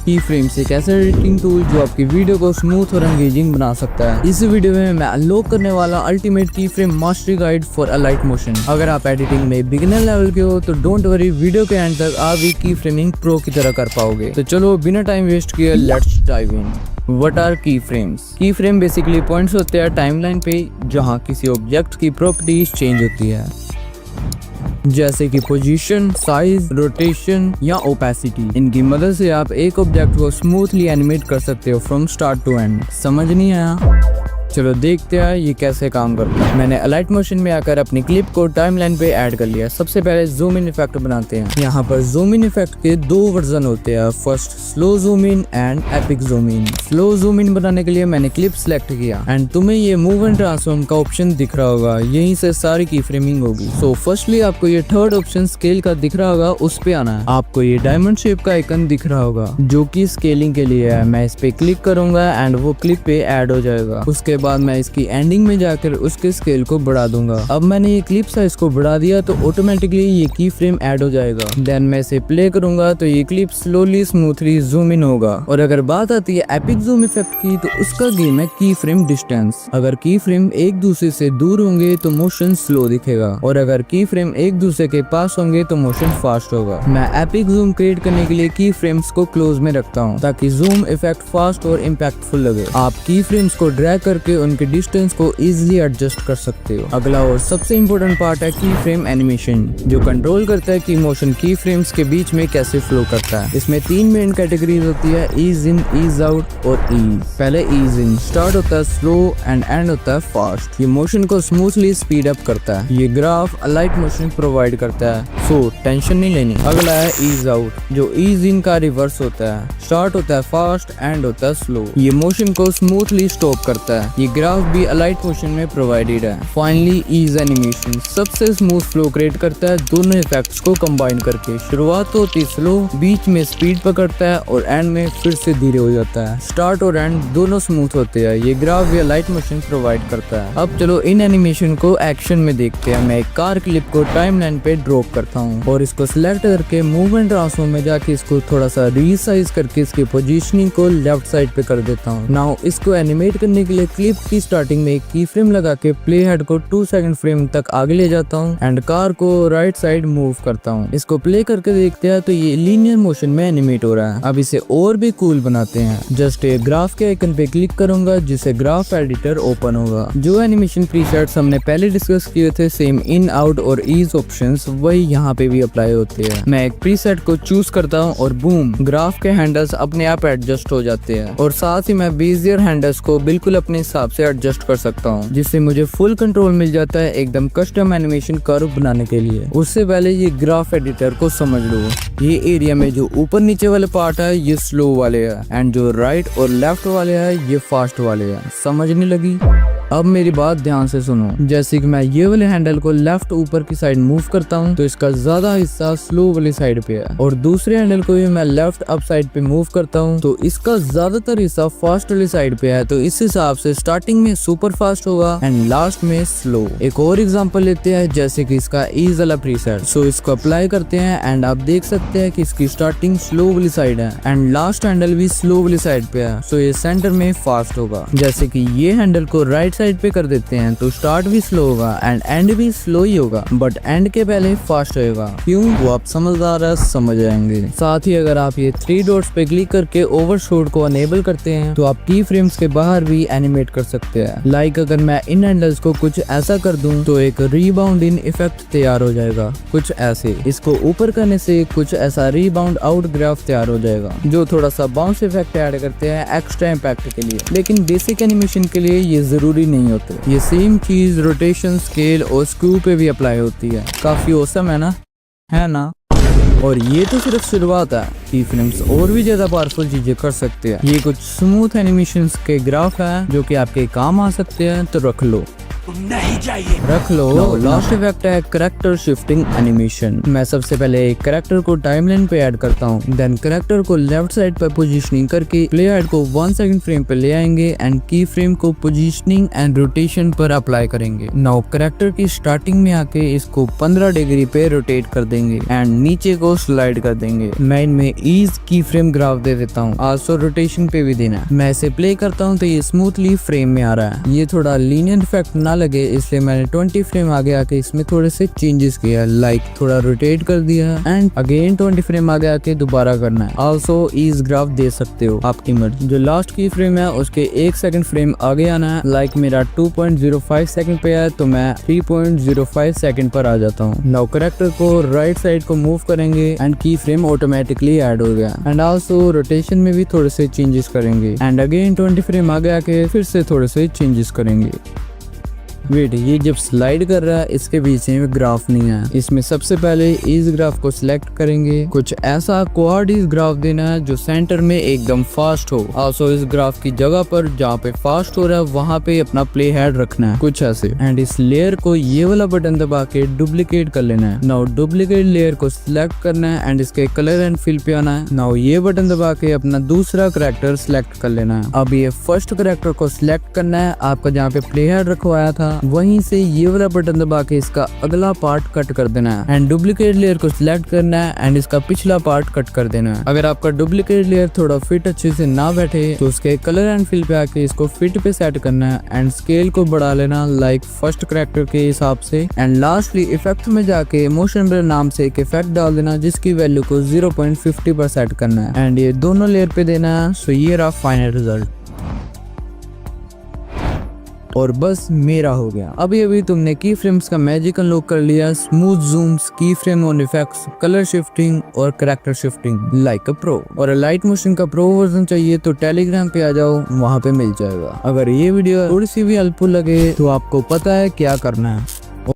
की फ्रेम्स एक ऐसा एडिटिंग टूल जो आपकी वीडियो को स्मूथ और एंगेजिंग बना सकता है। इस वीडियो में मैं अनलॉक करने वाला अल्टीमेट की frame mastery guide for Alight motion. अगर आप एडिटिंग में बिगिनर लेवल के हो तो डोंट वरी, वीडियो के एंड तक आप भी की फ्रेमिंग प्रो की तरह कर पाओगे। तो चलो बिना टाइम वेस्ट किए let's dive in. What are keyframes? Keyframe basically points होते हैं टाइमलाइन पे जहाँ किसी ऑब्जेक्ट की प्रॉपर्टीज चेंज होती है, जैसे कि पोजीशन, साइज, रोटेशन या ओपेसिटी। इनकी मदद से आप एक ऑब्जेक्ट को स्मूथली एनिमेट कर सकते हो फ्रॉम स्टार्ट टू एंड। समझ नहीं आया? चलो देखते हैं ये कैसे काम करता है। मैंने अलाइट मोशन में आकर अपनी क्लिप को टाइमलाइन पे ऐड कर लिया। सबसे पहले जूम इन इफेक्ट बनाते हैं। यहाँ पर जूम इन इफेक्ट के दो वर्जन होते हैं, first slow zoom in and epic zoom in. Slow zoom in बनाने के लिए मैंने क्लिप सेलेक्ट किया एंड तुम्हें ये मूव एंड ट्रांसफॉर्म का ऑप्शन दिख रहा होगा, यहीं से सारी की फ्रेमिंग होगी। सो फर्स्टली आपको ये थर्ड ऑप्शन स्केल का दिख रहा होगा, उस पे आना है। आपको ये डायमंड शेप का आइकन दिख रहा होगा जो की स्केलिंग के लिए है। मैं इस पे क्लिक करूंगा एंड वो क्लिप पे ऐड हो जाएगा। उसके बाद मैं इसकी एंडिंग में जाकर उसके स्केल को बढ़ा दूंगा। अब मैंने ये क्लिप साइज को बढ़ा दिया तो ऑटोमेटिकली ये की फ्रेम ऐड हो जाएगा। देन मैं इसे प्ले करूंगा तो ये clip slowly smoothly zoom in होगा। और अगर बात आती है एपिक जूम इफेक्ट की तो उसका गेम है की फ्रेम डिस्टेंस। अगर की फ्रेम एक दूसरे से दूर होंगे तो मोशन स्लो दिखेगा और अगर की फ्रेम एक दूसरे के पास होंगे तो मोशन फास्ट होगा। मैं एपिक जूम क्रिएट करने के लिए की फ्रेम्स को क्लोज में रखता हूँ ताकि जूम इफेक्ट फास्ट और इम्पैक्टफुल लगे। आप की फ्रेम्स को ड्रैग करके उनके डिस्टेंस को इजीली एडजस्ट कर सकते हो। अगला और सबसे इम्पोर्टेंट पार्ट है की फ्रेम एनिमेशन, जो कंट्रोल करता है कि मोशन की फ्रेम्स के बीच में कैसे फ्लो करता है। इसमें तीन मेन कैटेगरीज होती है, ईज इन, ईज आउट और ईज। पहले ईज इन स्टार्ट होता है स्लो एंड एंड होता है फास्ट। ये मोशन को स्मूथली स्पीड अप करता है। ये ग्राफ अलाइट मोशन प्रोवाइड करता है, सो टेंशन नहीं लेनी। अगला है ईज आउट, जो ईज इन का रिवर्स होता है, स्टार्ट होता है फास्ट एंड होता है स्लो। ये मोशन को स्मूथली स्टॉप करता है। ये ग्राफ भी अलाइट मोशन में प्रोवाइडेड है। फाइनली ईज एनिमेशन सबसे स्मूथ फ्लो क्रिएट करता है दोनों इफेक्ट्स को कंबाइन करके। शुरुआत होती स्लो, बीच में स्पीड पकड़ता है और एंड में फिर से धीरे हो जाता है। स्टार्ट और एंड दोनों स्मूथ होते हैं। ये ग्राफ भी अलाइट मोशन प्रोवाइड करता है। अब चलो इन एनिमेशन को एक्शन में देखते हैं। मैं एक कार क्लिप को टाइमलाइन पे ड्रॉप करता हूँ और इसको सिलेक्ट करके मूव एंड ट्रांसफॉर्म में जाके इसको थोड़ा सा रीसाइज करके इसकी पोजीशनिंग को लेफ्ट साइड पे कर देता हूँ। नाउ इसको एनिमेट करने के लिए क्लिप की स्टार्टिंग में एक की फ्रेम लगा के प्ले हेड को 2 सेकंड फ्रेम तक आगे ले जाता हूँ एंड कार को राइट साइड मूव करता हूँ। इसको प्ले करके देखते हैं तो ये लीनियर मोशन में एनिमेट हो रहा है। अब इसे और भी कूल बनाते हैं। जस्ट एक ग्राफ के आइकन पे क्लिक करूंगा जिससे ग्राफ एडिटर ओपन होगा। जो एनिमेशन प्रीसेट्स हमने पहले डिस्कस किए थे, सेम इन, आउट और ईज ऑप्शंस, वही यहाँ पे भी अप्लाई होते हैं। मैं एक प्रीसेट को चूज करता हूँ और बूम, ग्राफ के हैंडल्स अपने आप एडजस्ट हो जाते हैं और साथ ही मैं बेजियर हैंडल्स को बिल्कुल अपने हिसाब से एडजस्ट कर सकता हूँ, जिससे मुझे फुल कंट्रोल मिल जाता है एकदम कस्टम एनिमेशन कर्व बनाने के लिए। उससे पहले ये ग्राफ एडिटर को समझ लो। ये एरिया में जो ऊपर नीचे वाले पार्ट है ये स्लो वाले है एंड जो राइट और लेफ्ट वाले है ये फास्ट वाले है। समझने लगी? अब मेरी बात ध्यान से सुनो। जैसे कि मैं ये वाले हैंडल को लेफ्ट ऊपर की साइड मूव करता हूँ तो इसका ज्यादा हिस्सा स्लो वाली साइड पे है और दूसरे हैंडल को भी मैं लेफ्ट अप साइड पे मूव करता हूँ तो इसका ज्यादातर हिस्सा फास्ट वाली साइड पे है। तो इस हिसाब से स्टार्टिंग में सुपर फास्ट होगा एंड लास्ट में स्लो। एक और एग्जांपल लेते हैं, जैसे कि इसका ईज वाला प्रीसेट। सो इसको अप्लाई करते हैं एंड आप देख सकते हैं कि इसकी स्टार्टिंग स्लो वाली साइड है एंड लास्ट हैंडल भी स्लो वाली साइड पे है। सो ये सेंटर में फास्ट होगा। जैसे कि ये हैंडल को राइट साइड पे कर देते हैं तो स्टार्ट भी स्लो होगा एंड एंड भी स्लो ही होगा, बट एंड के पहले फास्ट होगा। क्यों? वो आप समझदार है, समझ आएंगे। साथ ही अगर आप ये 3 डॉट्स पे क्लिक करके ओवरशूट को अनेबल करते हैं तो आप की फ्रेम्स के बाहर भी एनिमेट कर सकते हैं। लाइक अगर मैं इन हैंडल्स को कुछ ऐसा कर दूं तो एक रीबाउंड इन इफेक्ट तैयार हो जाएगा, कुछ ऐसे। इसको ऊपर करने से कुछ ऐसा रीबाउंड आउट ग्राफ तैयार हो जाएगा जो थोड़ा सा बाउंस इफेक्ट ऐड करते हैं एक्स्ट्रा इम्पैक्ट के लिए, लेकिन बेसिक एनिमेशन के लिए ये जरूरी नहीं होते। ये सेम चीज रोटेशन, स्केल और स्क्रू पे भी अप्लाई होती है। काफी औसम है ना? और ये तो सिर्फ शुरुआत है। की फ्रेम्स और भी ज्यादा पावरफुल चीजें कर सकते हैं। ये कुछ स्मूथ एनिमेशंस के ग्राफ है जो कि आपके काम आ सकते हैं, तो रख लो। नहीं चाहिए। रख लो। लास्ट इफेक्ट है करेक्टर शिफ्टिंग एनिमेशन। मैं सबसे पहले करेक्टर को टाइमलाइन पे ऐड करता हूँ, देन करेक्टर को लेफ्ट साइड पर पोजीशनिंग करके प्ले हेड को 1 सेकंड फ्रेम पे ले आएंगे एंड की फ्रेम को पोजीशनिंग एंड रोटेशन पर अप्लाई करेंगे। नाउ करेक्टर की स्टार्टिंग में आके इसको 15 डिग्री पे रोटेट कर देंगे एंड नीचे को स्लाइड कर देंगे। मैं इनमें ईज की फ्रेम ग्राफ दे देता हूँ, आल्सो रोटेशन पे भी देना है। मैं इसे प्ले करता हूँ तो ये स्मूथली फ्रेम में आ रहा है। ये थोड़ा लीनियर इफेक्ट ना लगे इसलिए मैंने 20 फ्रेम आगे आके इसमें थोड़े से चेंजेस किया, लाइक थोड़ा रोटेट कर दिया एंड अगेन 20 फ्रेम आगे आके दोबारा करना है। आल्सो ईज ग्राफ दे सकते हो, आपकी मर्जी। जो लास्ट की फ्रेम है उसके 1 सेकंड फ्रेम आगे आना है, लाइक मेरा 2.05 सेकंड पे है तो मैं 3.05 सेकंड पर आ जाता हूँ। नाउ करेक्टर को राइट साइड को मूव करेंगे एंड की फ्रेम ऑटोमेटिकली ऐड हो गया एंड आल्सो रोटेशन में भी थोड़े से चेंजेस करेंगे एंड अगेन 20 फ्रेम आगे आके फिर से थोड़े से चेंजेस करेंगे। वेट, ये जब स्लाइड कर रहा है इसके पीछे में ग्राफ नहीं है। इसमें सबसे पहले इस ग्राफ को सिलेक्ट करेंगे, कुछ ऐसा क्वाड इस ग्राफ देना है जो सेंटर में एकदम फास्ट हो। आल्सो इस ग्राफ की जगह पर जहाँ पे फास्ट हो रहा है वहाँ पे अपना प्ले हेड रखना है, कुछ ऐसे। एंड इस लेयर को ये वाला बटन दबा के डुप्लीकेट कर लेना है। नाउ डुप्लीकेट लेयर को सिलेक्ट करना है एंड इसके कलर एंड फिल पे आना है। नाउ ये बटन दबा के अपना दूसरा करेक्टर सिलेक्ट कर लेना है। अब ये फर्स्ट करेक्टर को सिलेक्ट करना है, आपका जहाँ पे प्ले हेड रखवाया था वहीं से ये वाला बटन दबा के इसका अगला पार्ट कट कर देना है एंड डुप्लीकेट लेयर को सिलेक्ट करना है एंड इसका पिछला पार्ट कट कर देना है। अगर आपका डुप्लीकेट लेयर थोड़ा फिट अच्छे से ना बैठे तो उसके कलर एंड फिल पे आके इसको फिट पे सेट करना है एंड स्केल को बढ़ा लेना, लाइक फर्स्ट करेक्टर के हिसाब से। एंड लास्टली इफेक्ट में जाके मोशन ब्लर नाम से एक इफेक्ट डाल देना जिसकी वैल्यू को 0.50 पर सेट करना है एंड ये दोनों लेयर पे देना है। सो ये रहा फाइनल रिजल्ट और बस मेरा हो गया। अभी तुमने की फ्रेम्स का मैजिक अनलॉक कर लिया, smooth zooms, keyframe on effects, colour shifting और character shifting like a pro. और लाइट मोशन का प्रो वर्जन चाहिए तो टेलीग्राम पे आ जाओ, वहाँ पे मिल जाएगा। अगर ये वीडियो थोड़ी सी भी हेल्पफुल लगे तो आपको पता है क्या करना है।